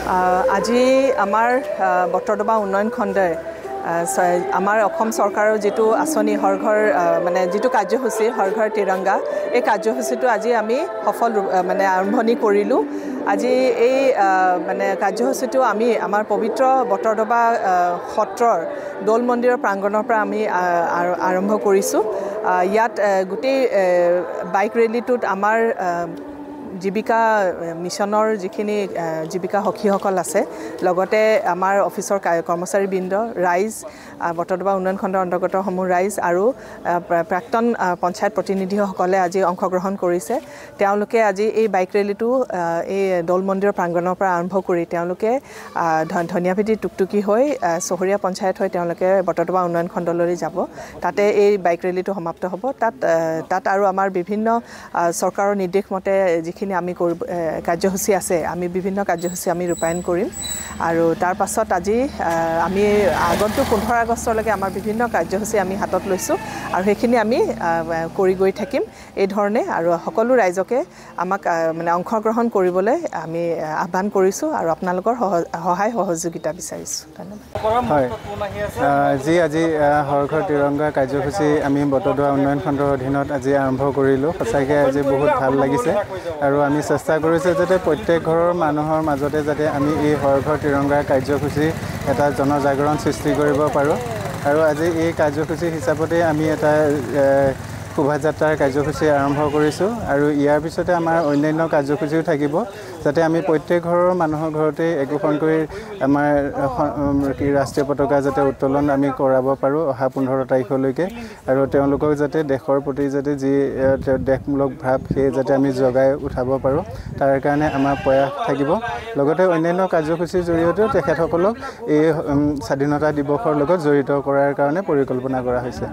আজি আমাৰ বটদ্ৰৱা উন্নয়ন খণ্ডই আমাৰ অসম চৰকাৰৰ যেটো আঁচনি হৰ ঘৰ মানে যেটো কাৰ্যসূচী হৰ ঘৰ তিৰংগা এই কাৰ্যসূচীটো আজি আমি সফল মানে আৰম্ভণি কৰিলোঁ। আজি এই মানে কাৰ্যসূচীটো আমি আমাৰ পবিত্ৰ বটদ্ৰৱা সত্ৰৰ দৌল মন্দিৰৰ প্ৰাংগণৰ পৰা আমি আৰম্ভ কৰিছোঁ। ইয়াত গোটেই বাইক ৰেলীটোত আমাৰ জীৱিকা মিছনৰ যিখিনি জীৱিকা সখীসকল আছে লগতে আমাৰ অফিচৰ কৰ্মচাৰীবৃন্দ ৰাইজ বটদ্ৰৱা উন্নয়ন খণ্ডৰ অন্তৰ্গত সমূহ ৰাইজ আৰু প্ৰাক্তন পঞ্চায়ত প্ৰতিনিধিসকলে আজি অংশগ্ৰহণ কৰিছে। তেওঁলোকে আজি এই বাইক ৰেলীটো এই দৌল মন্দিৰৰ প্ৰাংগণৰ পৰা আৰম্ভ কৰি তেওঁলোকে ধনিয়াভিতি টুকটুকি হৈ চহৰীয়া পঞ্চায়ত হৈ তেওঁলোকে বটদ্ৰৱা উন্নয়ন খণ্ডলৈ যাব। তাতে এই বাইক ৰেলীটো সমাপ্ত হ'ব। তাত আৰু আমাৰ বিভিন্ন চৰকাৰৰ নিৰ্দেশ মতে যিখিনি আমি কাৰ্যসূচী আছে আমি বিভিন্ন কাৰ্যসূচী আমি ৰূপায়ণ কৰিম আৰু তাৰ পাছত আজি আমি আগন্তুক 15 আগষ্টলৈকে আমাৰ বিভিন্ন কাৰ্যসূচী আমি হাতত লৈছোঁ আৰু সেইখিনি আমি কৰি গৈ থাকিম এই ধৰণে আৰু সকলো ৰাইজকে আমাক মানে অংশগ্ৰহণ কৰিবলৈ আমি আহ্বান কৰিছোঁ আৰু আপোনালোকৰ সহায় সহযোগিতা বিচাৰিছোঁ। ধন্যবাদ। হয়, আজি হৰ ঘৰ তিৰংগা কাৰ্যসূচী আমি বটদ্ৰৱা উন্নয়ন খণ্ডৰ অধীনত আজি আৰম্ভ কৰিলোঁ। সঁচাকৈ আজি বহুত ভাল লাগিছে আৰু আমি চেষ্টা কৰিছোঁ যাতে প্ৰত্যেক ঘৰৰ মানুহৰ মাজতে যাতে আমি এই হৰ ঘৰ তিৰংগাৰ কাৰ্যসূচী এটা জনজাগৰণ সৃষ্টি কৰিব পাৰোঁ আৰু আজি এই কাৰ্যসূচী হিচাপতে আমি এটা শোভাযাত্ৰাৰ কাৰ্যসূচী আৰম্ভ কৰিছোঁ আৰু ইয়াৰ পিছতে আমাৰ অন্যান্য কাৰ্যসূচীও থাকিব যাতে আমি প্ৰত্যেক ঘৰৰ মানুহৰ ঘৰতে একোখনকৈ আমাৰ ৰাষ্ট্ৰীয় পতাকা যাতে উত্তোলন আমি কৰাব পাৰোঁ অহা 15 তাৰিখলৈকে আৰু তেওঁলোকক যাতে দেশৰ প্ৰতি যাতে যি দেশমূলক ভাৱ সেই যাতে আমি জগাই উঠাব পাৰোঁ তাৰ কাৰণে আমাৰ প্ৰয়াস থাকিব। লগতে অন্যান্য কাৰ্যসূচীৰ জৰিয়তেও তেখেতসকলক এই স্বাধীনতা দিৱসৰ লগত জড়িত কৰাৰ কাৰণে পৰিকল্পনা কৰা হৈছে।